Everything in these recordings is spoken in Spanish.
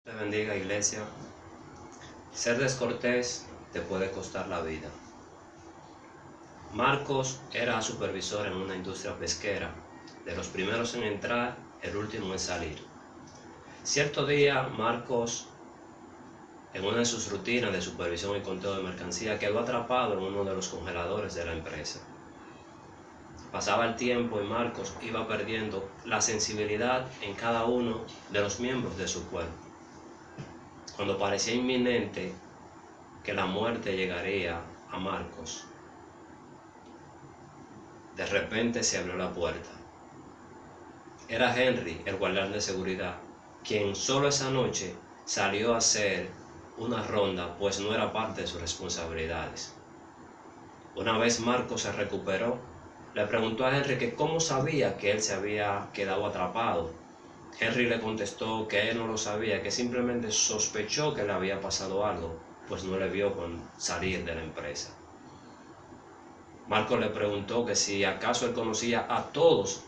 Te bendiga, iglesia. Ser descortés te puede costar la vida. Marcos era supervisor en una industria pesquera, de los primeros en entrar, el último en salir. Cierto día, Marcos, en una de sus rutinas de supervisión y conteo de mercancía, quedó atrapado en uno de los congeladores de la empresa. Pasaba el tiempo y Marcos iba perdiendo la sensibilidad en cada uno de los miembros de su cuerpo. Cuando parecía inminente que la muerte llegaría a Marcos, de repente se abrió la puerta. Era Henry, el guardián de seguridad, quien solo esa noche salió a hacer una ronda, pues no era parte de sus responsabilidades. Una vez Marcos se recuperó, le preguntó a Henry que cómo sabía que él se había quedado atrapado. Henry le contestó que él no lo sabía, que simplemente sospechó que le había pasado algo, pues no le vio salir de la empresa. Marcos le preguntó que si acaso él conocía a todos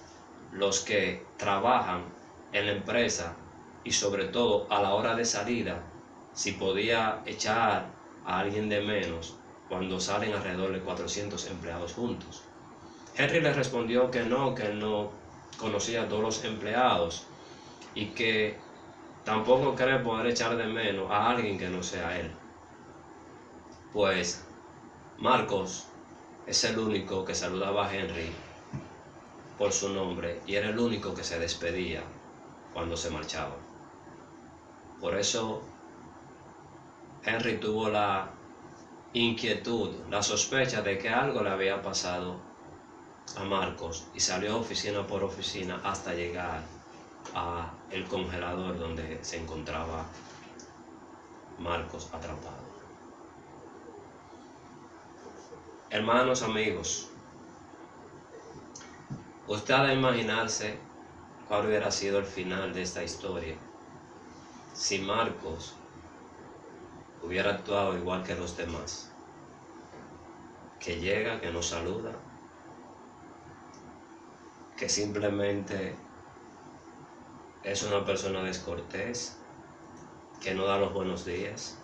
los que trabajan en la empresa y sobre todo a la hora de salida, si podía echar a alguien de menos cuando salen alrededor de 400 empleados juntos. Henry le respondió que él no conocía a todos los empleados y que tampoco cree poder echar de menos a alguien que no sea él. Pues Marcos es el único que saludaba a Henry por su nombre y era el único que se despedía cuando se marchaba. Por eso Henry tuvo la inquietud, la sospecha de que algo le había pasado a Marcos y salió oficina por oficina hasta llegar a el congelador donde se encontraba Marcos atrapado. Hermanos, amigos, usted ha de imaginarse cuál hubiera sido el final de esta historia si Marcos hubiera actuado igual que los demás, que llega, que nos saluda, que simplemente es una persona descortés, que no da los buenos días.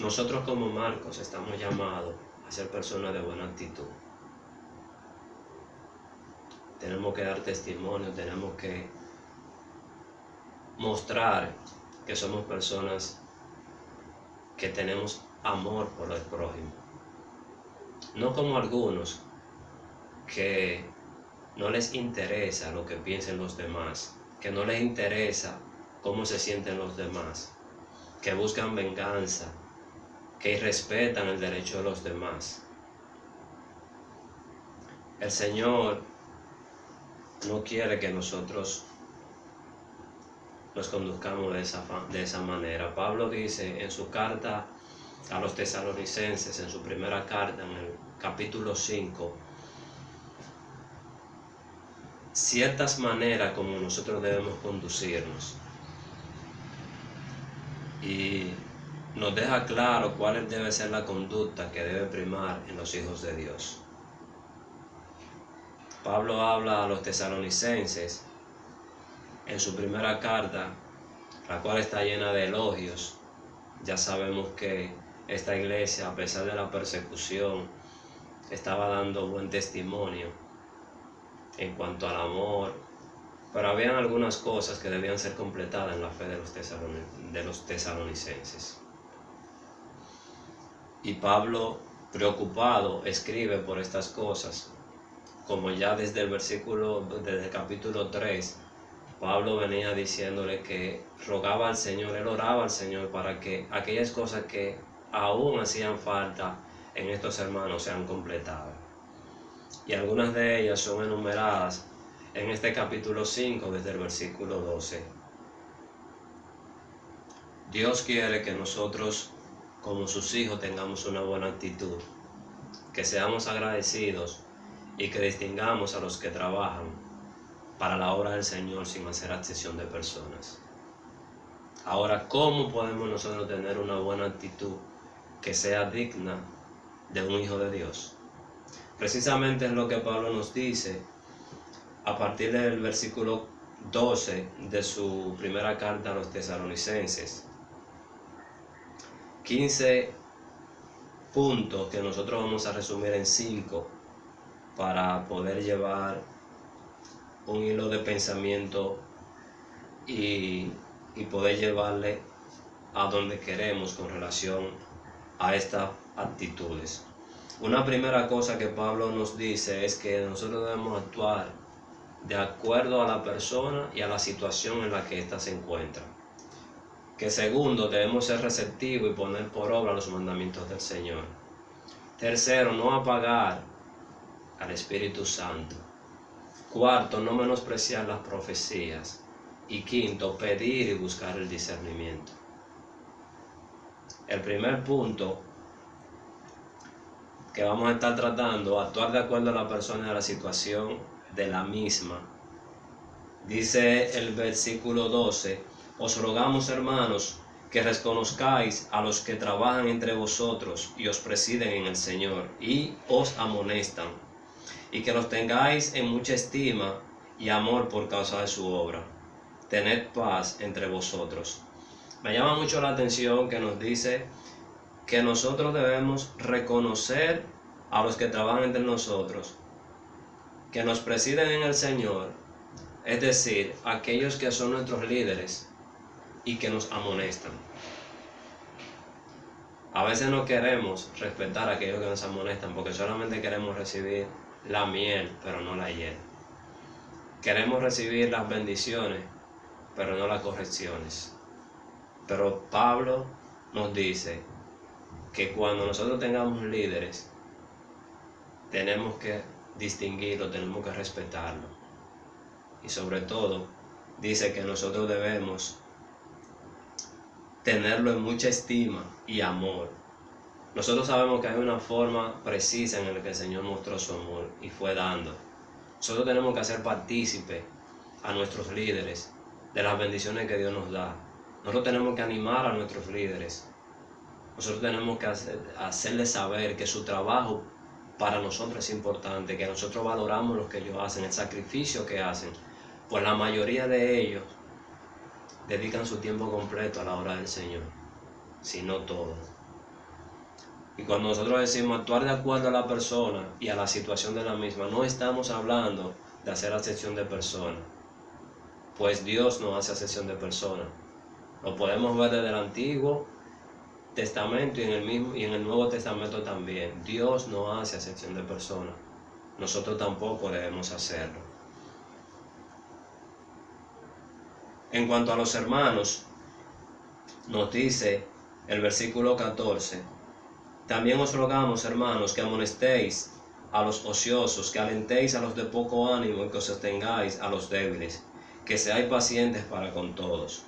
Nosotros como Marcos estamos llamados a ser personas de buena actitud. Tenemos que dar testimonio, tenemos que mostrar que somos personas que tenemos amor por el prójimo. No como algunos que no les interesa lo que piensen los demás, que no les interesa cómo se sienten los demás, que buscan venganza, que irrespetan el derecho de los demás. El Señor no quiere que nosotros nos conduzcamos de esa manera. Pablo dice en su carta a los tesalonicenses, en su primera carta, en el capítulo 5, ciertas maneras como nosotros debemos conducirnos. Y nos deja claro cuál debe ser la conducta que debe primar en los hijos de Dios. Pablo habla a los tesalonicenses en su primera carta, la cual está llena de elogios. Ya sabemos que esta iglesia, a pesar de la persecución, estaba dando buen testimonio en cuanto al amor, pero habían algunas cosas que debían ser completadas en la fe de los tesalonicenses. Y Pablo, preocupado, escribe por estas cosas, como ya desde el capítulo 3, Pablo venía diciéndole que rogaba al Señor, él oraba al Señor para que aquellas cosas que aún hacían falta en estos hermanos sean completadas. Y algunas de ellas son enumeradas en este capítulo 5, desde el versículo 12. Dios quiere que nosotros, como sus hijos, tengamos una buena actitud, que seamos agradecidos y que distingamos a los que trabajan para la obra del Señor sin hacer acepción de personas. Ahora, ¿cómo podemos nosotros tener una buena actitud que sea digna de un hijo de Dios? Precisamente es lo que Pablo nos dice a partir del versículo 12 de su primera carta a los tesalonicenses. 15 puntos que nosotros vamos a resumir en 5 para poder llevar un hilo de pensamiento y poder llevarle a donde queremos con relación a estas actitudes. Una primera cosa que Pablo nos dice es que nosotros debemos actuar de acuerdo a la persona y a la situación en la que ésta se encuentra. Que segundo, debemos ser receptivos y poner por obra los mandamientos del Señor. Tercero, no apagar al Espíritu Santo. Cuarto, no menospreciar las profecías. Y quinto, pedir y buscar el discernimiento. El primer punto que vamos a estar tratando, actuar de acuerdo a la persona y a la situación de la misma. Dice el versículo 12, os rogamos, hermanos, que reconozcáis a los que trabajan entre vosotros y os presiden en el Señor y os amonestan, y que los tengáis en mucha estima y amor por causa de su obra. Tened paz entre vosotros. Me llama mucho la atención que nos dice que nosotros debemos reconocer a los que trabajan entre nosotros, que nos presiden en el Señor, es decir, aquellos que son nuestros líderes y que nos amonestan. A veces no queremos respetar a aquellos que nos amonestan porque solamente queremos recibir la miel, pero no la hiel. Queremos recibir las bendiciones, pero no las correcciones. Pero Pablo nos dice que cuando nosotros tengamos líderes, tenemos que distinguirlo, tenemos que respetarlo. Y sobre todo, dice que nosotros debemos tenerlo en mucha estima y amor. Nosotros sabemos que hay una forma precisa en la que el Señor mostró su amor y fue dando. Nosotros tenemos que hacer partícipe a nuestros líderes de las bendiciones que Dios nos da. Nosotros tenemos que animar a nuestros líderes. Nosotros tenemos que hacerles saber que su trabajo para nosotros es importante, que nosotros valoramos lo que ellos hacen, el sacrificio que hacen. Pues la mayoría de ellos dedican su tiempo completo a la obra del Señor, si no todo. Y cuando nosotros decimos actuar de acuerdo a la persona y a la situación de la misma, no estamos hablando de hacer acepción de personas, pues Dios no hace acepción de personas. Lo podemos ver desde el Antiguo Testamento y en el Nuevo Testamento también. Dios no hace acepción de personas. Nosotros tampoco debemos hacerlo. En cuanto a los hermanos, nos dice el versículo 14, también os rogamos, hermanos, que amonestéis a los ociosos, que alentéis a los de poco ánimo y que sostengáis a los débiles, que seáis pacientes para con todos.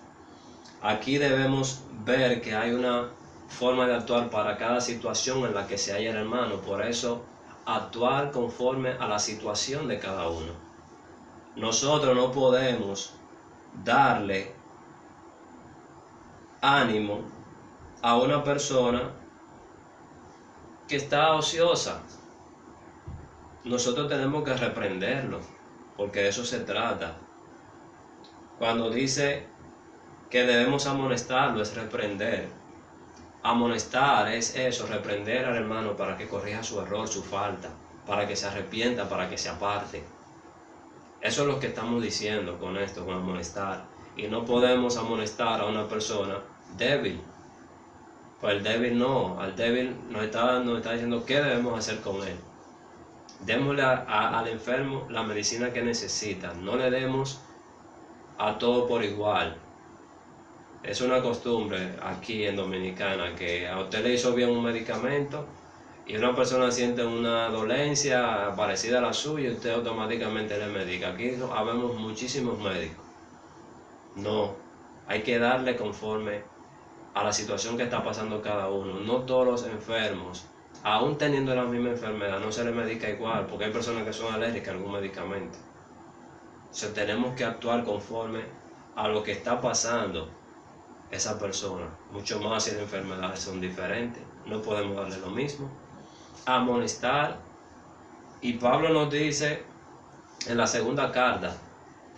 Aquí debemos ver que hay una forma de actuar para cada situación en la que se halla el hermano. Por eso, actuar conforme a la situación de cada uno. Nosotros no podemos darle ánimo a una persona que está ociosa. Nosotros tenemos que reprenderlo, porque de eso se trata. Cuando dice que debemos amonestarlo, es reprender. Amonestar es eso, reprender al hermano para que corrija su error, su falta, para que se arrepienta, para que se aparte. Eso es lo que estamos diciendo con esto, con amonestar. Y no podemos amonestar a una persona débil. Pues el débil no, al débil nos está diciendo qué debemos hacer con él. Démosle al enfermo la medicina que necesita, no le demos a todo por igual. Es una costumbre aquí en Dominicana que a usted le hizo bien un medicamento y una persona siente una dolencia parecida a la suya y usted automáticamente le medica. Aquí habemos muchísimos médicos. No, hay que darle conforme a la situación que está pasando cada uno. No todos los enfermos, aún teniendo la misma enfermedad, no se le medica igual, porque hay personas que son alérgicas a algún medicamento. Entonces tenemos que actuar conforme a lo que está pasando esa persona, mucho más si las enfermedades son diferentes, no podemos darle lo mismo. Amonestar, y Pablo nos dice en la segunda carta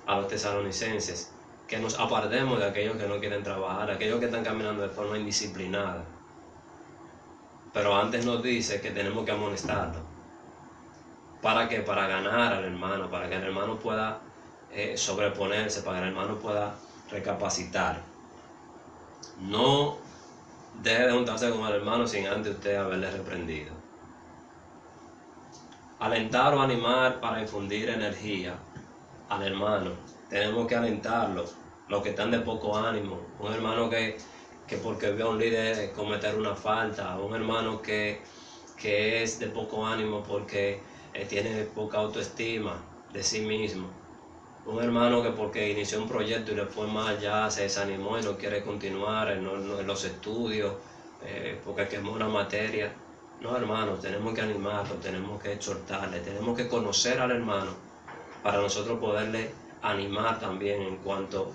a los tesalonicenses que nos apartemos de aquellos que no quieren trabajar, aquellos que están caminando de forma indisciplinada. Pero antes nos dice que tenemos que amonestarlo. ¿Para qué? Para ganar al hermano, para que el hermano pueda sobreponerse, para que el hermano pueda recapacitar. No deje de juntarse con el hermano sin antes usted haberle reprendido. Alentar o animar para infundir energía al hermano. Tenemos que alentarlo. Los que están de poco ánimo. Un hermano que porque ve a un líder cometer una falta. Un hermano que es de poco ánimo porque tiene poca autoestima de sí mismo. Un hermano que porque inició un proyecto y le fue mal ya se desanimó y no quiere continuar en los estudios porque quemó una materia. No, hermanos, tenemos que animarlo, tenemos que exhortarle, tenemos que conocer al hermano para nosotros poderle animar también en cuanto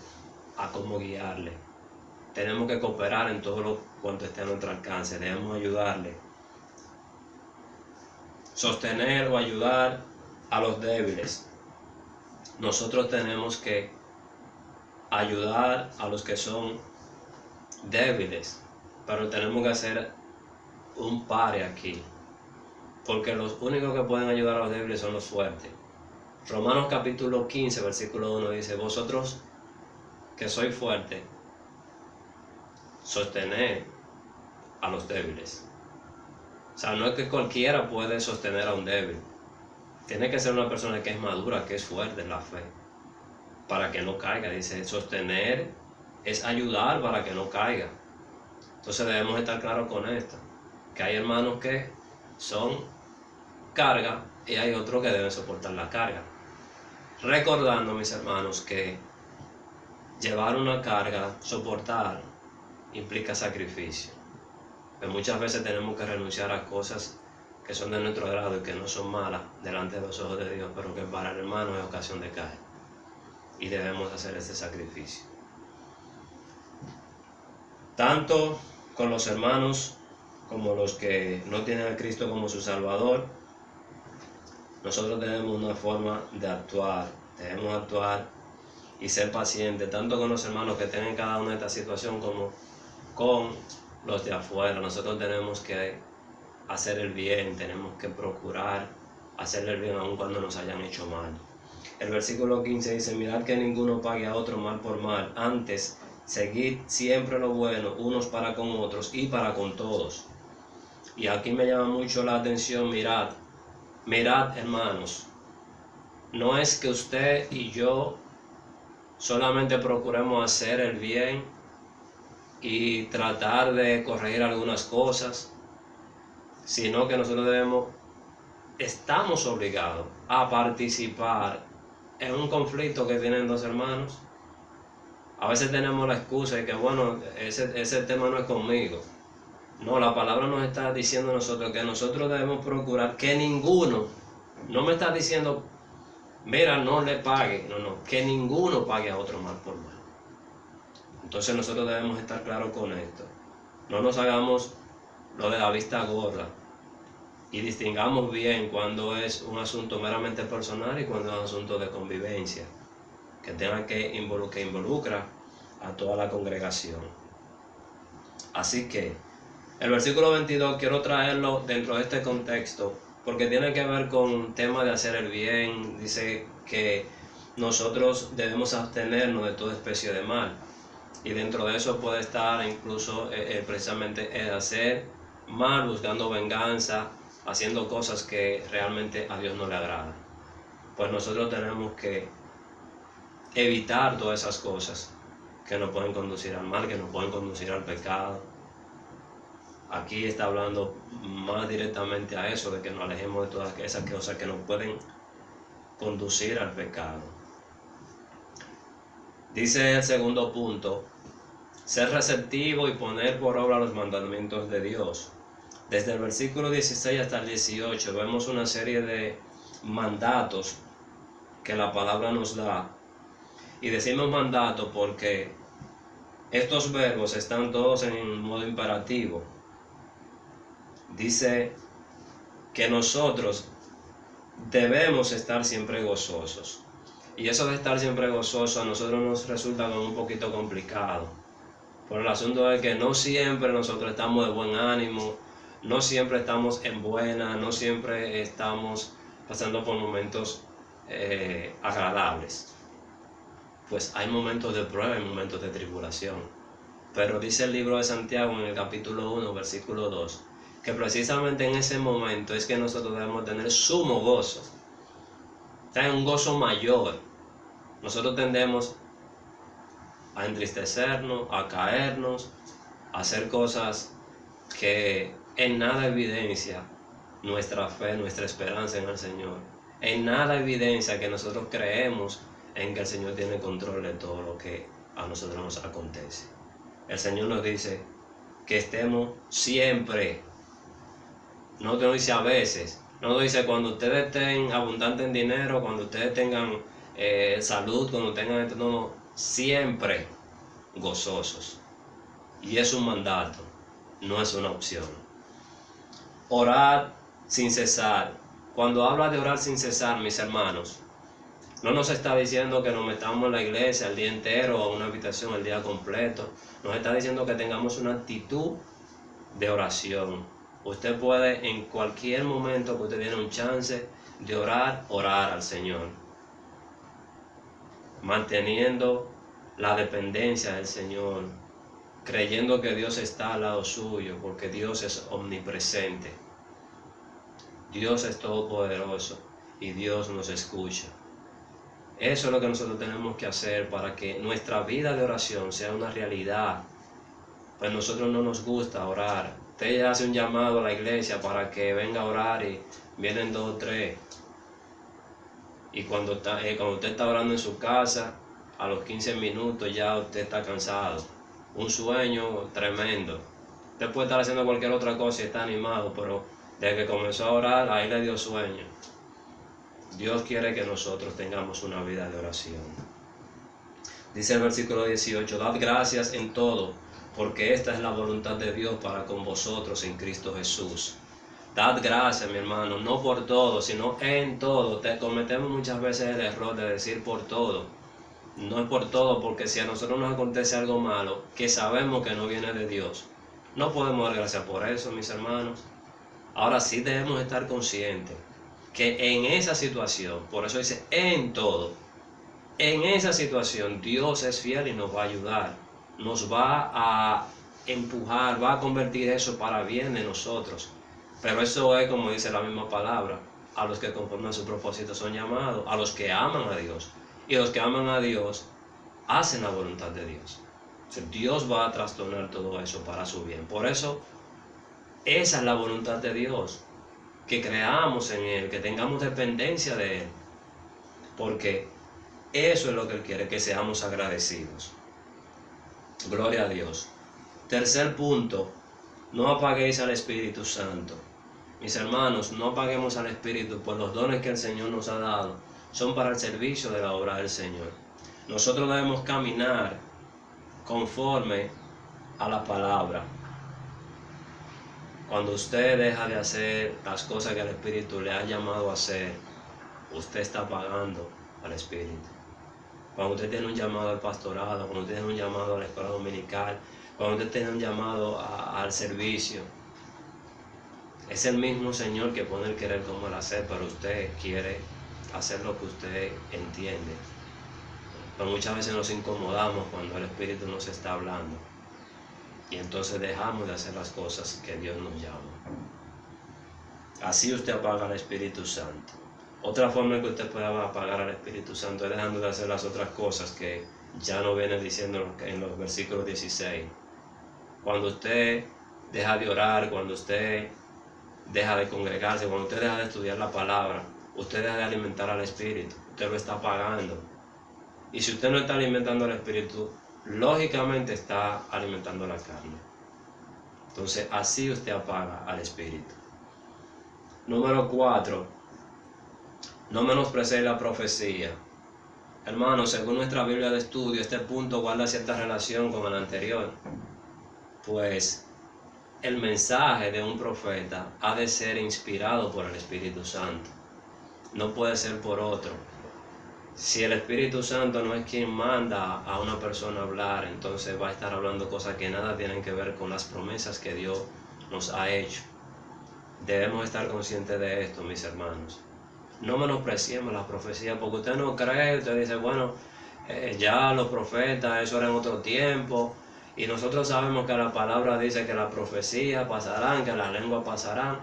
a cómo guiarle. Tenemos que cooperar en todo lo cuanto esté a nuestro alcance, debemos ayudarle. Sostener o ayudar a los débiles. Nosotros tenemos que ayudar a los que son débiles, pero tenemos que hacer un pare aquí, porque los únicos que pueden ayudar a los débiles son los fuertes. Romanos capítulo 15, versículo 1 dice: vosotros que sois fuertes, sostened a los débiles. O sea, no es que cualquiera puede sostener a un débil. Tiene que ser una persona que es madura, que es fuerte en la fe, para que no caiga. Dice, sostener es ayudar para que no caiga. Entonces debemos estar claros con esto, que hay hermanos que son carga y hay otros que deben soportar la carga. Recordando, mis hermanos, que llevar una carga, soportar, implica sacrificio. Que muchas veces tenemos que renunciar a cosas que son de nuestro agrado y que no son malas delante de los ojos de Dios, pero que para el hermano es ocasión de caer. Y debemos hacer ese sacrificio. Tanto con los hermanos como los que no tienen a Cristo como su Salvador, nosotros tenemos una forma de actuar. Debemos actuar y ser pacientes, tanto con los hermanos que tienen cada una de esta situación como con los de afuera. Nosotros tenemos que hacer el bien, tenemos que procurar hacerle el bien aun cuando nos hayan hecho mal. El versículo 15 dice: mirad que ninguno pague a otro mal por mal, antes seguid siempre lo bueno unos para con otros y para con todos. Y aquí me llama mucho la atención, mirad, hermanos, no es que usted y yo solamente procuremos hacer el bien y tratar de corregir algunas cosas, sino que nosotros estamos obligados a participar en un conflicto que tienen dos hermanos. A veces tenemos la excusa de que, bueno, ese tema no es conmigo. No, la palabra nos está diciendo a nosotros que nosotros debemos procurar que ninguno, no me está diciendo, mira, no le pague, no, que ninguno pague a otro mal por mal. Entonces nosotros debemos estar claros con esto. No nos hagamos lo de la vista gorda y distingamos bien cuando es un asunto meramente personal y cuando es un asunto de convivencia, que involucra a toda la congregación. Así que el versículo 22 quiero traerlo dentro de este contexto porque tiene que ver con un tema de hacer el bien. Dice que nosotros debemos abstenernos de toda especie de mal, y dentro de eso puede estar incluso precisamente el hacer mal, buscando venganza, haciendo cosas que realmente a Dios no le agradan. Pues nosotros tenemos que evitar todas esas cosas que nos pueden conducir al mal, que nos pueden conducir al pecado. Aquí está hablando más directamente a eso, de que nos alejemos de todas esas cosas que nos pueden conducir al pecado. Dice el segundo punto: ser receptivo y poner por obra los mandamientos de Dios. Desde el versículo 16 hasta el 18 vemos una serie de mandatos que la palabra nos da. Y decimos mandato porque estos verbos están todos en modo imperativo. Dice que nosotros debemos estar siempre gozosos. Y eso de estar siempre gozoso a nosotros nos resulta como un poquito complicado. Por el asunto de que no siempre nosotros estamos de buen ánimo, no siempre estamos en buena, no siempre estamos pasando por momentos agradables. Pues hay momentos de prueba y momentos de tribulación. Pero dice el libro de Santiago en el capítulo 1, versículo 2, que precisamente en ese momento es que nosotros debemos tener sumo gozo. O sea, un gozo mayor. Nosotros tendemos a entristecernos, a caernos, a hacer cosas que en nada evidencia nuestra fe, nuestra esperanza en el Señor. En nada evidencia que nosotros creemos en que el Señor tiene control de todo lo que a nosotros nos acontece. El Señor nos dice que estemos siempre. No te lo dice a veces. No nos dice cuando ustedes estén abundantes en dinero, cuando ustedes tengan salud, cuando tengan... No, siempre gozosos. Y es un mandato, no es una opción. Orar sin cesar. Cuando habla de orar sin cesar, mis hermanos, no nos está diciendo que nos metamos en la iglesia el día entero o en una habitación el día completo. Nos está diciendo que tengamos una actitud de oración. Usted puede en cualquier momento que usted tiene un chance de orar, orar al Señor. Manteniendo la dependencia del Señor. Creyendo que Dios está al lado suyo, porque Dios es omnipresente. Dios es todopoderoso y Dios nos escucha. Eso es lo que nosotros tenemos que hacer para que nuestra vida de oración sea una realidad. Pues a nosotros no nos gusta orar. Usted hace un llamado a la iglesia para que venga a orar y vienen 2 o 3. Y cuando usted está orando en su casa, a los 15 minutos ya usted está cansado. Un sueño tremendo. Usted puede estar haciendo cualquier otra cosa y está animado, pero desde que comenzó a orar, ahí le dio sueño. Dios quiere que nosotros tengamos una vida de oración. Dice el versículo 18, dad gracias en todo, porque esta es la voluntad de Dios para con vosotros en Cristo Jesús. Dad gracias, mi hermano, no por todo, sino en todo. Cometemos muchas veces el error de decir por todo. No es por todo, porque si a nosotros nos acontece algo malo, que sabemos que no viene de Dios, no podemos dar gracias por eso, mis hermanos. Ahora sí debemos estar conscientes que en esa situación, por eso dice en todo, en esa situación Dios es fiel y nos va a ayudar, nos va a empujar, va a convertir eso para bien de nosotros. Pero eso es como dice la misma palabra, a los que conforme a su propósito son llamados, a los que aman a Dios. Y los que aman a Dios hacen la voluntad de Dios. O sea, Dios va a trastornar todo eso para su bien. Por eso, esa es la voluntad de Dios. Que creamos en Él, que tengamos dependencia de Él. Porque eso es lo que Él quiere, que seamos agradecidos. Gloria a Dios. Tercer punto, no apaguéis al Espíritu Santo. Mis hermanos, no apaguemos al Espíritu, pues los dones que el Señor nos ha dado son para el servicio de la obra del Señor. Nosotros debemos caminar conforme a la palabra. Cuando usted deja de hacer las cosas que el Espíritu le ha llamado a hacer, usted está apagando al Espíritu. Cuando usted tiene un llamado al pastorado, cuando usted tiene un llamado a la escuela dominical, cuando usted tiene un llamado al servicio, es el mismo Señor que pone el querer como el hacer, pero usted quiere hacer lo que usted entiende. Pero muchas veces nos incomodamos cuando el Espíritu nos está hablando y entonces dejamos de hacer las cosas que Dios nos llama. Así usted apaga al Espíritu Santo. Otra forma en que usted puede apagar al Espíritu Santo es dejando de hacer las otras cosas que ya nos vienen diciendo en los versículos 16. Cuando usted deja de orar, cuando usted deja de congregarse, cuando usted deja de estudiar la palabra, usted deja de alimentar al Espíritu, usted lo está apagando. Y si usted no está alimentando al Espíritu, lógicamente está alimentando la carne. Entonces así usted apaga al Espíritu. Número 4. No menosprecéis la profecía. Hermanos, según nuestra Biblia de estudio, este punto guarda cierta relación con el anterior. Pues el mensaje de un profeta ha de ser inspirado por el Espíritu Santo. No puede ser por otro. Si el Espíritu Santo no es quien manda a una persona a hablar, entonces va a estar hablando cosas que nada tienen que ver con las promesas que Dios nos ha hecho. Debemos estar conscientes de esto, mis hermanos. No menospreciemos las profecías, porque usted no cree, usted dice, bueno, ya los profetas, eso era en otro tiempo, y nosotros sabemos que la palabra dice que las profecías pasarán, que las lenguas pasarán,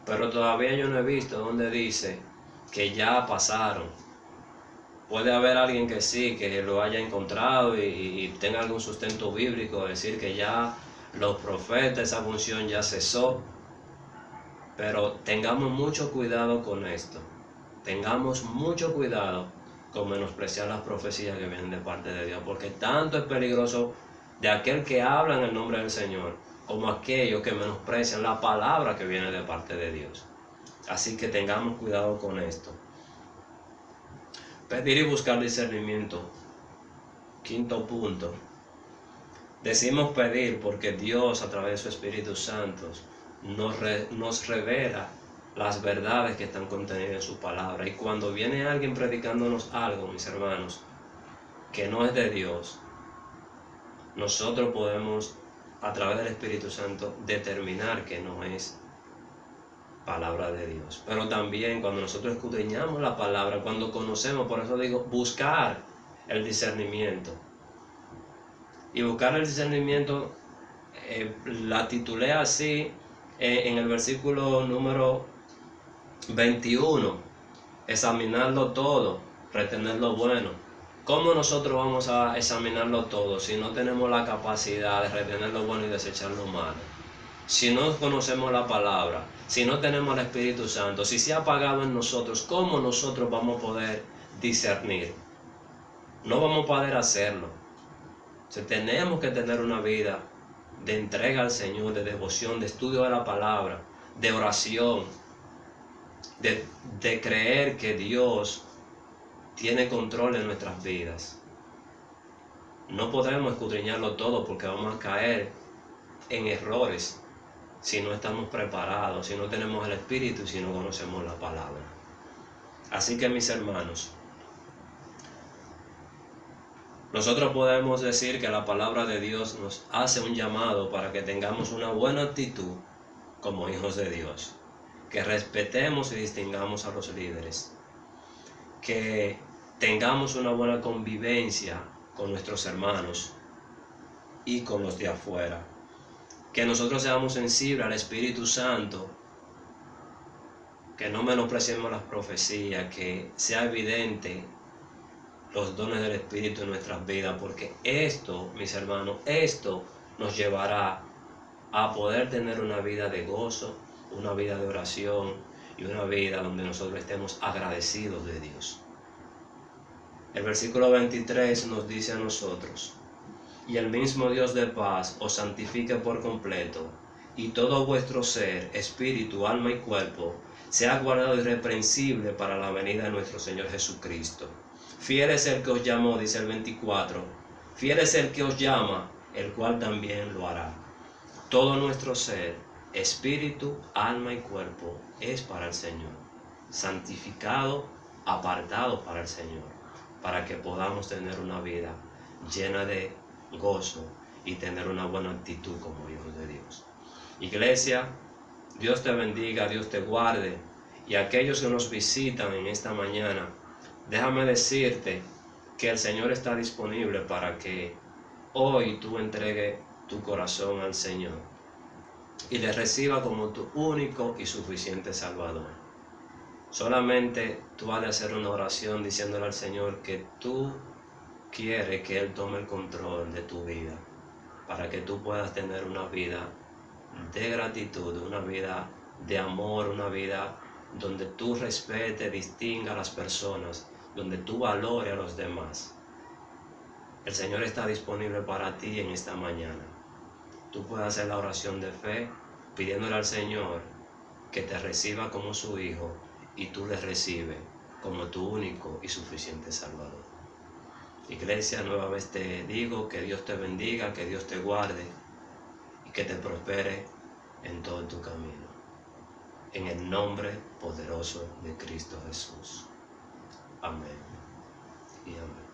pero todavía yo no he visto donde dice que ya pasaron. Puede haber alguien que sí, que lo haya encontrado y tenga algún sustento bíblico, decir que ya los profetas, esa función ya cesó, pero tengamos mucho cuidado con esto. Tengamos mucho cuidado con menospreciar las profecías que vienen de parte de Dios, porque tanto es peligroso de aquel que habla en el nombre del Señor, como aquellos que menosprecian la palabra que viene de parte de Dios. Así que tengamos cuidado con esto. Pedir y buscar discernimiento. Quinto punto. Decimos pedir porque Dios, a través de su Espíritu Santo, nos revela las verdades que están contenidas en su palabra. Y cuando viene alguien predicándonos algo, mis hermanos, que no es de Dios, nosotros podemos, a través del Espíritu Santo, determinar que no es palabra de Dios. Pero también cuando nosotros escudriñamos la palabra, cuando conocemos, por eso digo, buscar el discernimiento. Y buscar el discernimiento, la titulé así en el versículo número 21, examinarlo todo, retener lo bueno. ¿Cómo nosotros vamos a examinarlo todo si no tenemos la capacidad de retener lo bueno y desechar lo malo? Si no conocemos la palabra, si no tenemos el Espíritu Santo, si se ha apagado en nosotros, ¿cómo nosotros vamos a poder discernir? No vamos a poder hacerlo. O sea, tenemos que tener una vida de entrega al Señor, de devoción, de estudio de la palabra, de oración, de creer que Dios tiene control en nuestras vidas. No podremos escudriñarlo todo porque vamos a caer en errores si no estamos preparados, si no tenemos el Espíritu y si no conocemos la palabra. Así que, mis hermanos, nosotros podemos decir que la palabra de Dios nos hace un llamado para que tengamos una buena actitud como hijos de Dios, que respetemos y distingamos a los líderes, que tengamos una buena convivencia con nuestros hermanos y con los de afuera, que nosotros seamos sensibles al Espíritu Santo, que no menospreciemos las profecías, que sea evidente los dones del Espíritu en nuestras vidas, porque esto, mis hermanos, esto nos llevará a poder tener una vida de gozo, una vida de oración y una vida donde nosotros estemos agradecidos de Dios. El versículo 23 nos dice a nosotros: y el mismo Dios de paz os santifique por completo, y todo vuestro ser, espíritu, alma y cuerpo, sea guardado irreprensible para la venida de nuestro Señor Jesucristo. Fiel es el que os llamó, dice el 24, fiel es el que os llama, el cual también lo hará. Todo nuestro ser, espíritu, alma y cuerpo es para el Señor, santificado, apartado para el Señor, para que podamos tener una vida llena de gozo y tener una buena actitud como hijos de Dios. Iglesia, Dios te bendiga, Dios te guarde, y aquellos que nos visitan en esta mañana, déjame decirte que el Señor está disponible para que hoy tú entregues tu corazón al Señor y le reciba como tu único y suficiente Salvador. Solamente tú has de hacer una oración diciéndole al Señor que tú quieres que Él tome el control de tu vida, para que tú puedas tener una vida de gratitud, una vida de amor, una vida donde tú respetes, distinga a las personas, donde tú valores a los demás. El Señor está disponible para ti en esta mañana. Tú puedes hacer la oración de fe pidiéndole al Señor que te reciba como su hijo y tú le recibes como tu único y suficiente Salvador. Iglesia, nuevamente te digo que Dios te bendiga, que Dios te guarde y que te prospere en todo tu camino. En el nombre poderoso de Cristo Jesús. Amén. y amén.